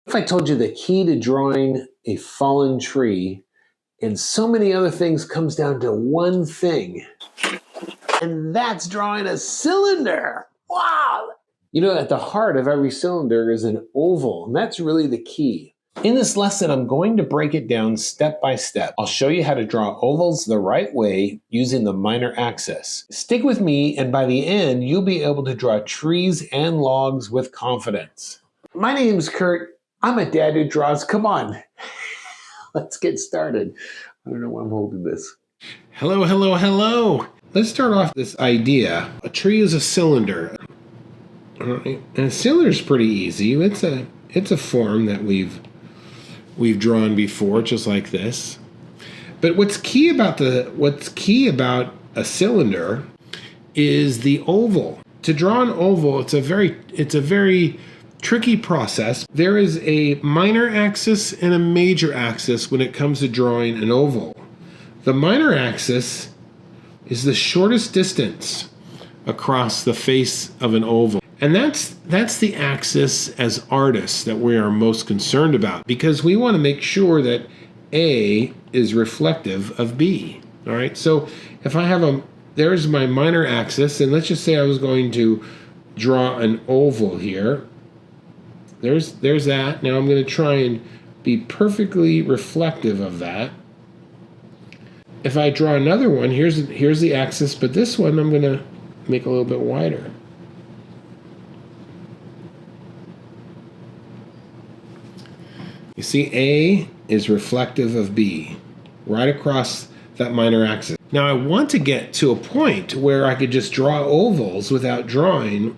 If I told you the key to drawing a fallen tree and so many other things comes down to one thing, and that's drawing a cylinder. Wow! You know, at the heart of every cylinder is an oval, and that's really the key. In this lesson, I'm going to break it down step by step. I'll show you how to draw ovals the right way using the minor axis. Stick with me, and by the end, you'll be able to draw trees and logs with confidence. My name's Kurt. I'm a dad who draws. Come on, let's get started. I don't know why I'm holding this. Hello, hello, hello. Let's start off this idea. A tree is a cylinder. All right. And a cylinder is pretty easy. It's a form that we've drawn before, just like this. But what's key about a cylinder is the oval. To draw an oval, it's a very tricky process. There is a minor axis and a major axis when it comes to drawing an oval. The minor axis is the shortest distance across the face of an oval. And that's the axis as artists that we are most concerned about, because we want to make sure that A is reflective of B. All right, so if I have there's my minor axis, and let's just say I was going to draw an oval here. There's that. Now I'm going to try and be perfectly reflective of that. If I draw another one, here's the axis, but this one I'm going to make a little bit wider. You see, A is reflective of B, right across that minor axis. Now I want to get to a point where I could just draw ovals without drawing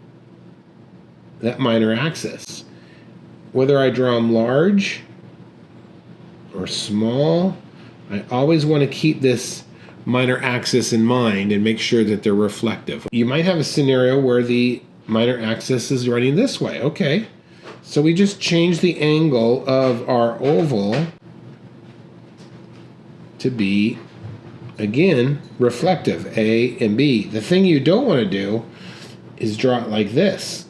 that minor axis. Whether I draw them large or small, I always want to keep this minor axis in mind and make sure that they're reflective. You might have a scenario where the minor axis is running this way. Okay. So we just change the angle of our oval to be, again, reflective, A and B. The thing you don't want to do is draw it like this.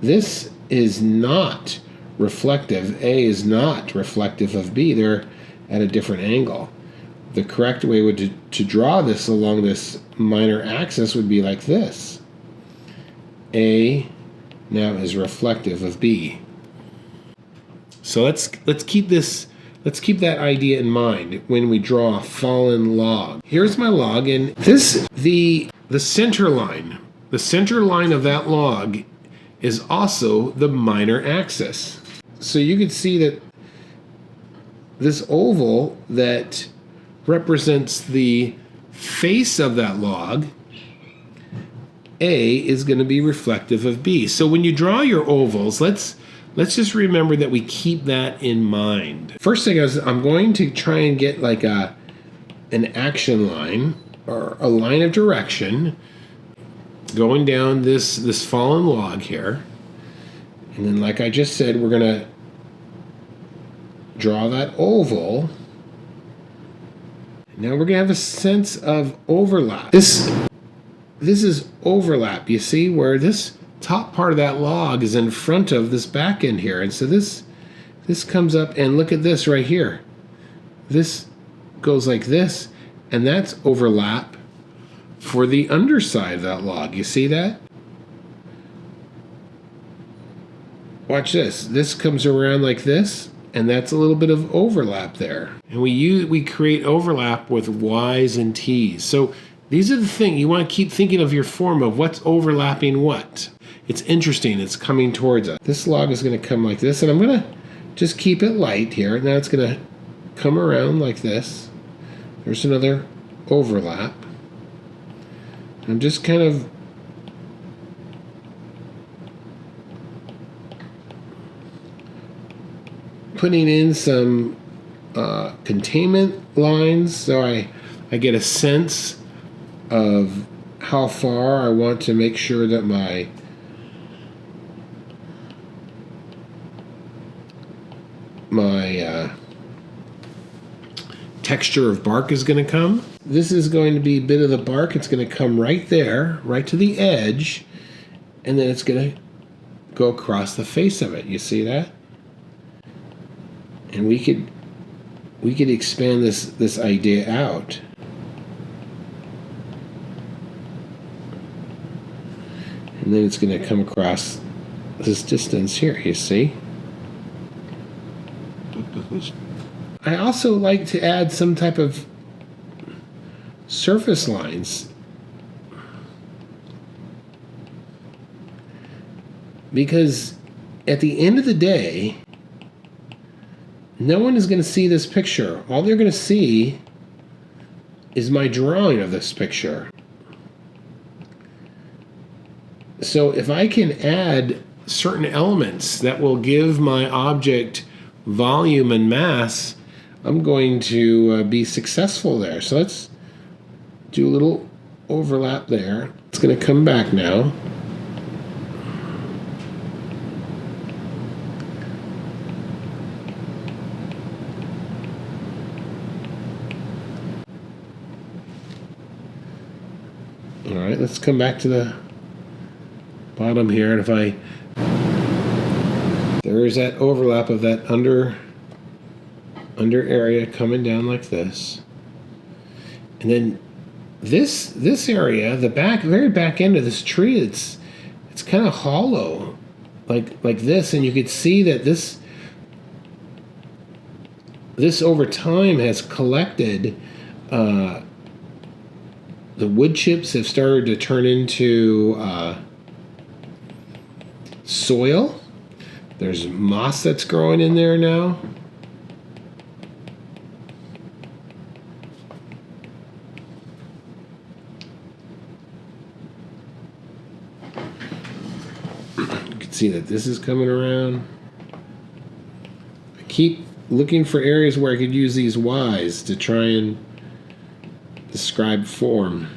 This is not reflective. A is not reflective of B. They're at a different angle. The correct way to draw this along this minor axis would be like this. A now is reflective of B. So let's keep that idea in mind when we draw a fallen log. Here's my log, and the center line of that log is also the minor axis. So you can see that this oval that represents the face of that log, A, is going to be reflective of B. So when you draw your ovals, let's just remember that we keep that in mind. First thing is, I'm going to try and get like an action line or a line of direction going down this fallen log here. And then, like I just said, we're going to draw that oval. Now we're going to have a sense of overlap. This is overlap. You see where this top part of that log is in front of this back end here. And so this comes up, and look at this right here. This goes like this, and that's overlap for the underside of that log. You see that? Watch this. This comes around like this, and that's a little bit of overlap there. And we create overlap with Y's and T's. So these are the things you want to keep thinking of your form of what's overlapping what. It's interesting. It's coming towards us. This log is going to come like this, and I'm going to just keep it light here. Now it's going to come around like this. There's another overlap. I'm just kind of putting in some containment lines so I get a sense of how far I want to make sure that my texture of bark is going to come. This is going to be a bit of the bark. It's going to come right there, right to the edge, and then it's going to go across the face of it. You see that? And we could expand this idea out. And then it's going to come across this distance here, you see? I also like to add some type of surface lines, because at the end of the day, no one is going to see this picture. All they're going to see is my drawing of this picture. So if I can add certain elements that will give my object volume and mass, I'm going to be successful there. So let's do a little overlap there. It's going to come back now. All right, let's come back to the bottom here, and if there is that overlap of that under area coming down like this, and then this area, the very back end of this tree, it's kind of hollow, like this, and you could see that this over time has collected. The wood chips have started to turn into soil. There's moss that's growing in there now. You can see that this is coming around. I keep looking for areas where I could use these Y's to try and describe form.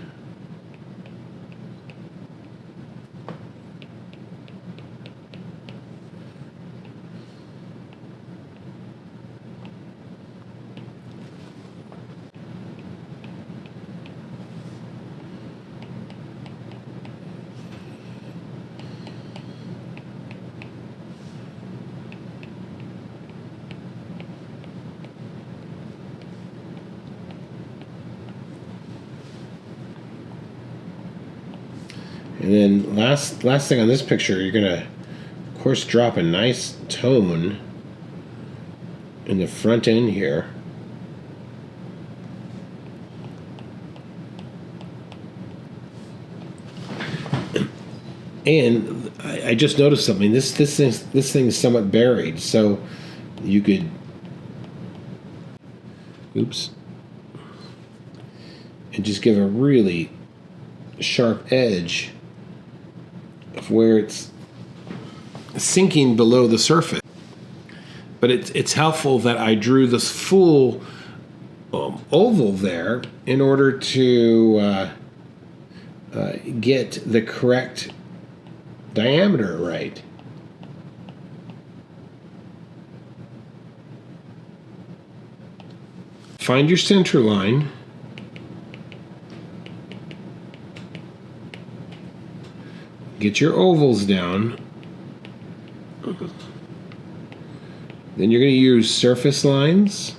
And then last thing on this picture, you're gonna, of course, drop a nice tone in the front end here. And I just noticed something. This thing is somewhat buried, so you could, oops, and just give a really sharp edge of where it's sinking below the surface. But it's helpful that I drew this full oval there in order to get the correct diameter right. Find your center line. Get your ovals down. Then you're going to use surface lines.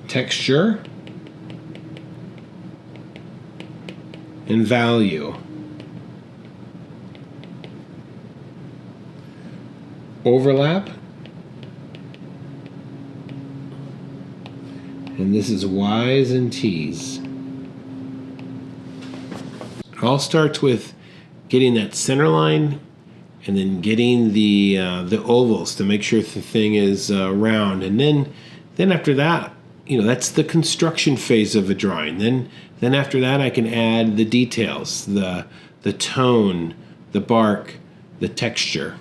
Texture. And value. Overlap. And this is Y's and T's. It all starts with getting that center line and then getting the ovals to make sure the thing is round. And then after that, that's the construction phase of a drawing. Then after that, I can add the details, the tone, the bark, the texture.